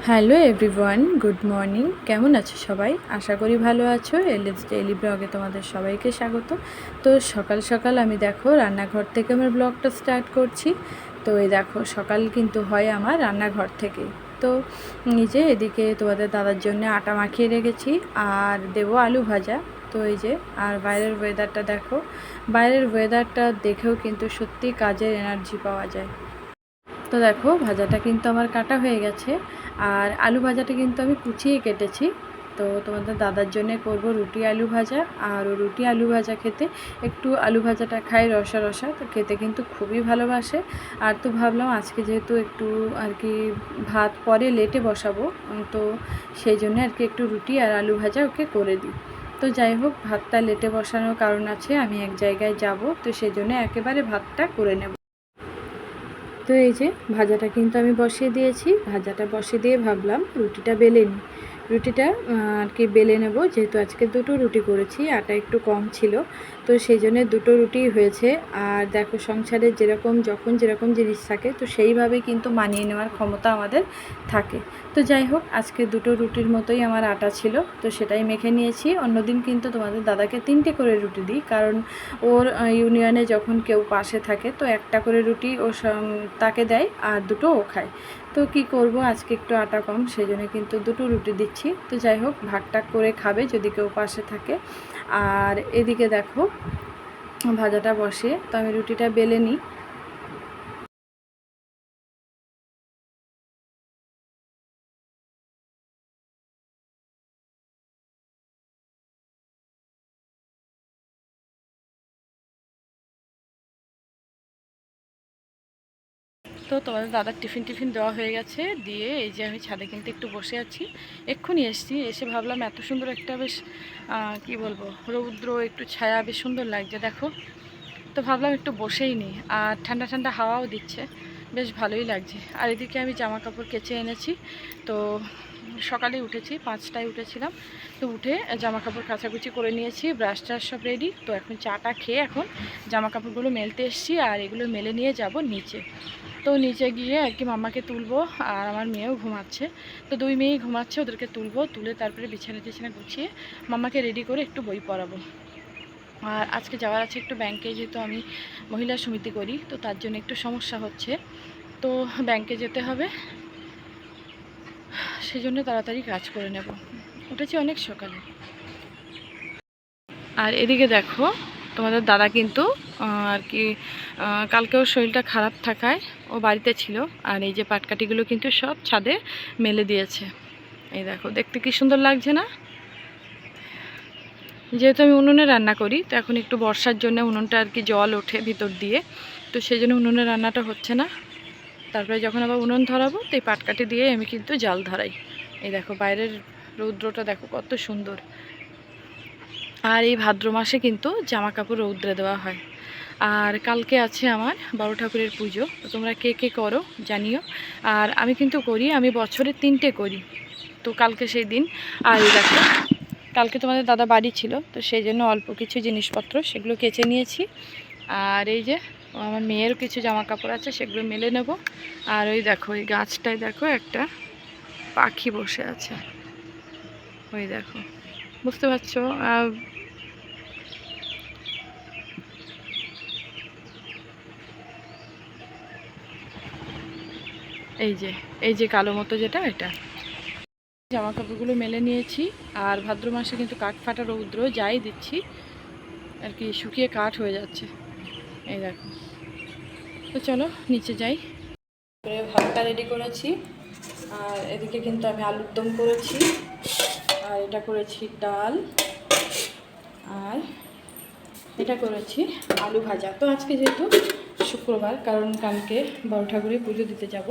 Hello everyone, good morning. কেমন আছো সবাই? আশা করি ভালো আছো। এলএস ডেইলি ব্লগে তোমাদের সবাইকে স্বাগত। তো সকাল সকাল আমি দেখো রান্নাঘর থেকে আমার ব্লগটা স্টার্ট করছি। তো এই দেখো সকাল কিন্তু হয় আমার রান্নাঘর থেকেই। তো নিজে এদিকে তোমাদের দাদার জন্য আটা মাখিয়ে রেখেছি আর দেবো আলু ভাজা। তো এই যে আর বাইরের ওয়েদারটা দেখো, বাইরের ওয়েদারটা দেখেও কিন্তু সত্যি কাজের এনার্জি পাওয়া যায়। তো দেখো ভাজাটা কিন্তু আমার কাটা হয়ে গেছে আর আলু ভাজাটা কিন্তু আমি কুচিয়ে কেটেছি। তো তোমাদের দাদার জন্য করব রুটি আলু ভাজা, আর ও রুটি আলু ভাজা খেতে একটু আলু ভাজাটা খায় রসা রসা, তো খেতে কিন্তু খুবই ভালোবাসে। আর তো ভাবলাম আজকে যেহেতু একটু আর কি ভাত পরে লেটে বসাবো, তো সেই জন্য আর কি একটু রুটি আর আলু ভাজা ওকে করে দিই। তো যাই হোক, ভাতটা লেটে বসানোর কারণ আছে, আমি এক জায়গায় যাব, তো সেই জন্য একেবারে ভাতটা করে নেব। তো এই যে ভাজাটা কিন্তু আমি বসিয়ে দিয়েছি। ভাজাটা বসিয়ে দিয়ে ভাবলাম রুটিটা বেলে নিই। রুটিটা আর কি বেলে নেব, যেহেতু আজকে দুটো রুটি করেছি, আটা একটু কম ছিল, তো সেই জন্য দুটো রুটি হয়েছে। আর দেখো সংসারে যখন যেরকম জিনিস থাকে, তো সেইভাবে কিন্তু মানিয়ে নেওয়ার ক্ষমতা আমাদের থাকে। তো যাই হোক, আজকে দুটো রুটির মতোই আমার আটা ছিল, তো সেটাই মেখে নিয়েছি। অন্যদিন কিন্তু তোমাদের দাদাকে 3টে করে রুটি দিই, কারণ ওর ইউনিয়নে যখন কেউ পাশে থাকে, তো একটা করে রুটি ও তাকে দেয় আর দুটো ও খায়। তো কি করব, আজকে একটু আটা কম, সেই জন্য কিন্তু দুটো রুটি দিচ্ছি। তো যাই হোক, ভাগটা করে খাবে যদি কেউ পাশে থাকে। আর এদিকে দেখো ভাজাটা বসে, তো আমি রুটিটা বেলে নিই। তো তোমাদের দাদার টিফিন দেওয়া হয়ে গেছে, দিয়ে এই যে আমি ছাদে কিন্তু একটু বসে আছি। এক্ষুনি এসছি, এসে ভাবলাম এত সুন্দর একটা বেশ কি বলবো, রৌদ্র একটু ছায়া, বেশ সুন্দর লাগছে দেখো। তো ভাবলাম একটু বসেই নিই, আর ঠান্ডা ঠান্ডা হাওয়াও দিচ্ছে, বেশ ভালোই লাগছে। আর এদিকে আমি জামা কাপড় কেচে এনেছি। তো সকালে উঠেছি, 5টায় উঠেছিলাম। তো উঠে জামা কাপড় কাচাকুচি করে নিয়েছি, ব্রাশ ট্রাশ সব রেডি। তো এখন চাটা খেয়ে এখন জামা কাপড়গুলো মেলতে এসেছি, আর এগুলো মেলে নিয়ে যাব নিচে। তো নিচে গিয়ে আর কি মাম্মাকে তুলবো, আর আমার মেয়েও ঘুমাচ্ছে। তো দুই মেয়েই ঘুমাচ্ছে, ওদেরকে তুলবো, তুলে তারপরে বিছানা টিছানা গুছিয়ে মাম্মাকে রেডি করে একটু বই পড়াবো। আর আজকে যাওয়ার আছে একটু ব্যাংকে, যেহেতু আমি মহিলা সমিতি করি, তো তার জন্য একটু সমস্যা হচ্ছে। তো ব্যাংকে যেতে হবে, সেজন্য তাড়াতাড়ি কাজ করে নেব। উঠেছি অনেক সকালে। আর এদিকে দেখো তোমাদের দাদা কিন্তু আর কি কালকেও শরীরটা খারাপ থাকায় ও বাড়িতে ছিল, আর এই যে পাটকাঠিগুলো কিন্তু সব ছাদে মেলে দিয়েছে। এই দেখো দেখতে কি সুন্দর লাগছে না? যেহেতু আমি উনুনে রান্না করি, তো এখন একটু বর্ষার জন্য উনুনটা আর কি জল ওঠে ভিতর দিয়ে, তো সেই জন্য উনুনে রান্নাটা হচ্ছে না। তারপরে যখন আবার উনুন ধরাবো, তো এই পাটকাঠি দিয়ে আমি কিন্তু জাল ধরাই। এই দেখো বাইরের রৌদ্রটা দেখো কত সুন্দর। আর এই ভাদ্র মাসে কিন্তু জামা কাপড় রৌদ্রে দেওয়া হয়। আর কালকে আছে আমার বড় ঠাকুরের পুজো, তো তোমরা কে কে করো জানিও। আর আমি কিন্তু করি, আমি বছরে 3টে করি। তো কালকে সেই দিন। আর এই দেখো কালকে তোমাদের দাদা বাড়ি ছিল, তো সেই জন্য অল্প কিছু জিনিসপত্র সেগুলো কেচে নিয়েছি। আর এই যে আমার মেয়েরও কিছু জামা কাপড় আছে, সেগুলো মেলে নেব। আর ওই দেখো ওই গাছটায় দেখো একটা পাখি বসে আছে, ওই দেখো, বুঝতে পারছো? এই যে এই যে কালো মতো যেটা, এটা জামা কাপড়গুলো মেলে নিয়েছি। আর ভাদ্র মাসে কিন্তু কাঠ ফাটা রৌদ্র যাই দিচ্ছি আর কি, শুকিয়ে কাঠ হয়ে যাচ্ছে। এই দেখো। তো চলো নিচে যাই। ভাতটা রেডি করেছি, আর এদিকে কিন্তু আমি আলুর দম করেছি, আর এটা করেছি ডাল, আর এটা করেছি আলু ভাজা। তো আজকে যেহেতু শুক্রবার, কারণ কালকে বড় ঠাকুরের পুজো দিতে যাব,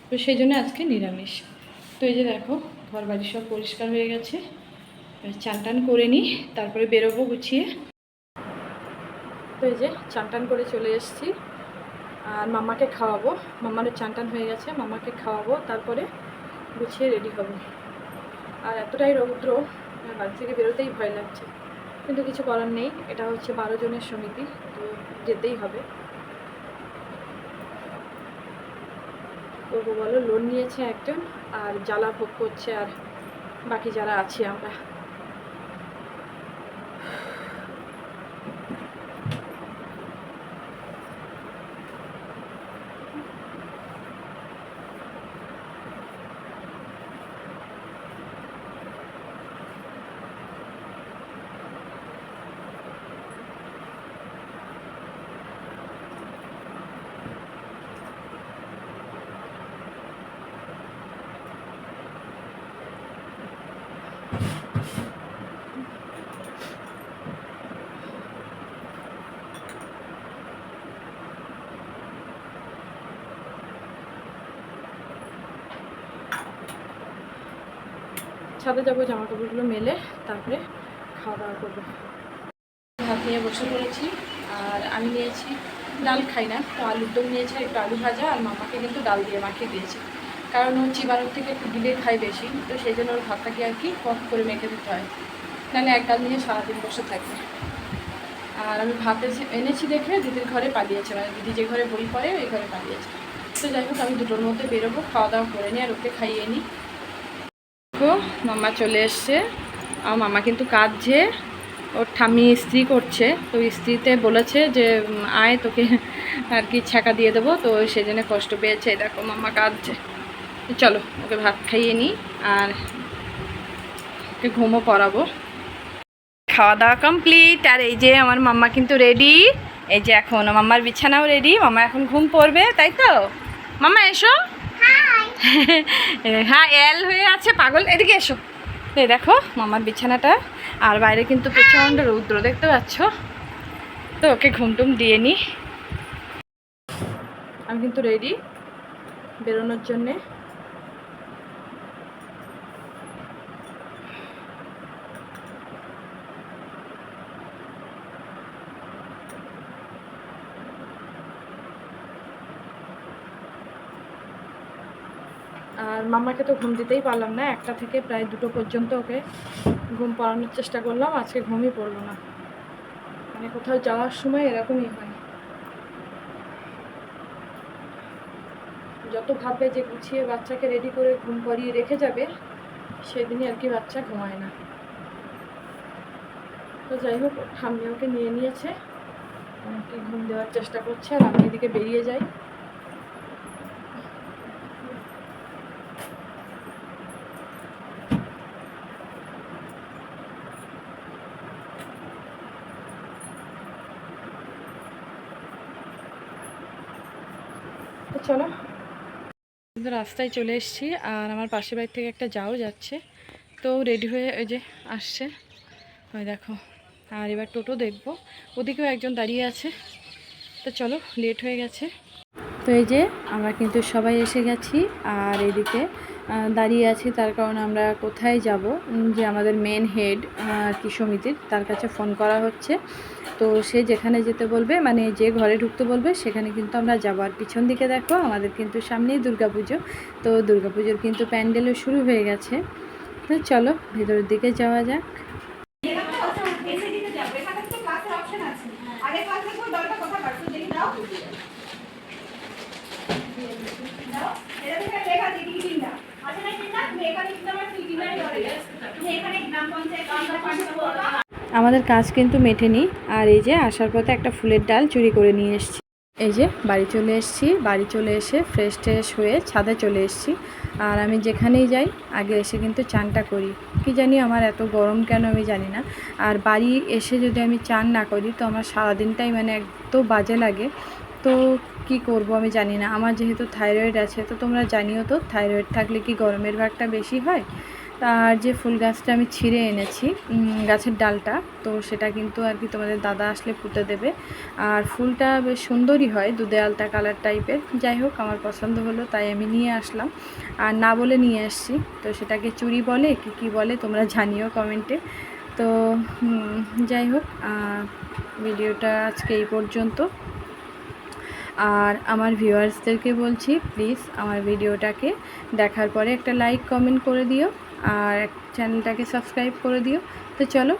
তো সেই জন্য আজকে নিরামিষ। তো এই যে দেখো ঘর বাড়ি সব পরিষ্কার হয়ে গেছে, চান টান করে নিই, তারপরে বেরোবো গুছিয়ে। তো এই যে চান টান করে চলে এসেছি, আর মাম্মাকে খাওয়াবো। মাম্মার চান টান হয়ে গেছে, মাম্মাকে খাওয়াবো, তারপরে গুছিয়ে রেডি হবো। আর এতটাই রৌদ্র, বাড়ি থেকে বেরোতেই ভয় লাগছে, কিন্তু কিছু করার নেই, এটা হচ্ছে 12 জনের সমিতি, তো যেতেই হবে। করবো বলো? লোন নিয়েছে একজন, আর জ্বালা ভোগ করছে আর বাকি যারা আছি আমরা। ছাদে যাবো, জামা কাপড়গুলো মেলে তারপরে খাওয়া দাওয়া করবো। ভাত নিয়ে বসে পড়েছি, আর আমি নিয়েছি ডাল খাই না, তো আলুর দম নিয়েছি, একটু আলু ভাজা, আর মামাকে কিন্তু ডাল দিয়ে মাখিয়ে দিয়েছি, কারণ ও চিবানোর থেকে একটু দিলে খাই বেশি, তো সেই জন্য ওর ভাতটাকে আর কি কম করে মেখে দিতে হয়, নাহলে এক ডাল নিয়ে সারাদিন বসে থাকবে। আর আমি ভাত এনেছি দেখে দিদির ঘরে পালিয়েছে, মানে দিদি যে ঘরে বই পড়ে ওই ঘরে পালিয়েছে। তো যাই হোক, আমি দুটোর মধ্যে বেরোবো, খাওয়া দাওয়া করে নিই আর ওকে খাইয়ে নিই। মামা চলে এসছে, আর মামা কিন্তু কাঁদছে, ওর ঠাম্মি ইস্ত্রি করছে, তো ইস্ত্রিতে বলেছে যে আয় তোকে আর কি ছ্যাঁকা দিয়ে দেবো, তো সেজন্য কষ্ট পেয়েছে। দেখো মামা কাঁদছে। চলো ওকে ভাত খাইয়ে নিই আর ওকে ঘুমও পড়াবো। খাওয়া দাওয়া কমপ্লিট, আর এই যে আমার মাম্মা কিন্তু রেডি। এই যে এখন মাম্মার বিছানাও রেডি, মামা এখন ঘুম পড়বে, তাই তো? মামা এসো। হ্যাঁ, এল হয়ে আছে পাগল, এদিকে এসো। এই দেখো মামার বিছানাটা, আর বাইরে কিন্তু প্রচণ্ড রৌদ্র, দেখতে পাচ্ছ? তো ওকে ঘুমটুম দিয়ে নিই। আমি কিন্তু রেডি বেরোনোর জন্যে। আর মাম্মাকে তো ঘুম দিতেই পারলাম না, 1টা থেকে প্রায় 2টো পর্যন্ত ওকে ঘুম পাড়ানোর চেষ্টা করলাম, আজকে ঘুমই পড়লো না। মানে কোথাও যাওয়ার সময় এরকমই হয়, যত ভাববে যে গুছিয়ে বাচ্চাকে রেডি করে ঘুম পাড়িয়ে রেখে যাবে, সেদিনই আর কি বাচ্চা ঘুমায় না। তো যাই হোক, ঠাম্মি ওকে নিয়ে নিয়েছে, আমাকে ঘুম দেওয়ার চেষ্টা করছে, আর আমি এদিকে বেরিয়ে যাই। তো চলো, কিন্তু রাস্তায় চলে এসেছি, আর আমার পাশের বাড়ি থেকে একটা যাও যাচ্ছে, তো রেডি হয়ে ওই যে আসছে, ওই দেখো। আর এবার টোটো দেখবো, ওদিকেও একজন দাঁড়িয়ে আছে। তো চলো, লেট হয়ে গেছে। তো এই যে আমরা কিন্তু সবাই এসে গেছি, আর এদিকে দাঁড়িয়ে আছি, তার কারণ আমরা কোথায় যাব, যে আমাদের মেন হেড কি সমিতির, তার কাছে ফোন করা হচ্ছে। তো সে যেখানে যেতে বলবে, মানে যে ঘরে ঢুকতে বলবে সেখানে কিন্তু আমরা যাবো। আর পিছন দিকে দেখো, আমাদের কিন্তু সামনেই দুর্গাপুজো, তো দুর্গাপুজোর কিন্তু প্যান্ডেলও শুরু হয়ে গেছে। তো চলো ভেতরের দিকে যাওয়া যাক। আমাদের কাজ কিন্তু মেটেনি, আর এই যে আসার পথে একটা ফুলের ডাল চুরি করে নিয়ে এসেছি। এই যে বাড়ি চলে এসেছি, বাড়ি চলে এসে ফ্রেশ ট্রেশ হয়ে ছাদে চলে এসেছি। আর আমি যেখানেই যাই আগে এসে কিন্তু চানটা করি, কি জানি আমার এত গরম কেন আমি জানি না। আর বাড়ি এসে যদি আমি চান না করি, তো আমার সারাদিনটাই মানে একদম বাজে লাগে। তো কি করব আমি জানি না। আমার যেহেতু থাইরয়েড আছে, তো তোমরা জানিও তো থাইরয়েড থাকলে কি গরমের ভাগটা বেশি হয়। আর যে ফুল গাছটা আমি ছিঁড়ে এনেছি, গাছের ডালটা, তো সেটা কিন্তু আর কি তোমাদের দাদা আসলে পুঁতে দেবে। আর ফুলটা বেশ সুন্দরই হয়, দুধে আলতা কালার টাইপের। যাই হোক, আমার পছন্দ হলো তাই আমি নিয়ে আসলাম, আর না বলে নিয়ে আসছি। তো সেটাকে চুড়ি বলে কি বলে তোমরা জানিও কমেন্টে। তো যাই হোক, ভিডিওটা আজকে এই পর্যন্ত। আর আমার ভিউয়ার্সদেরকে বলছি, প্লিজ আমার ভিডিওটাকে দেখার পরে একটা লাইক কমেন্ট করে দিও, আর চ্যানেলটাকে সাবস্ক্রাইব করে দিও। তো চলো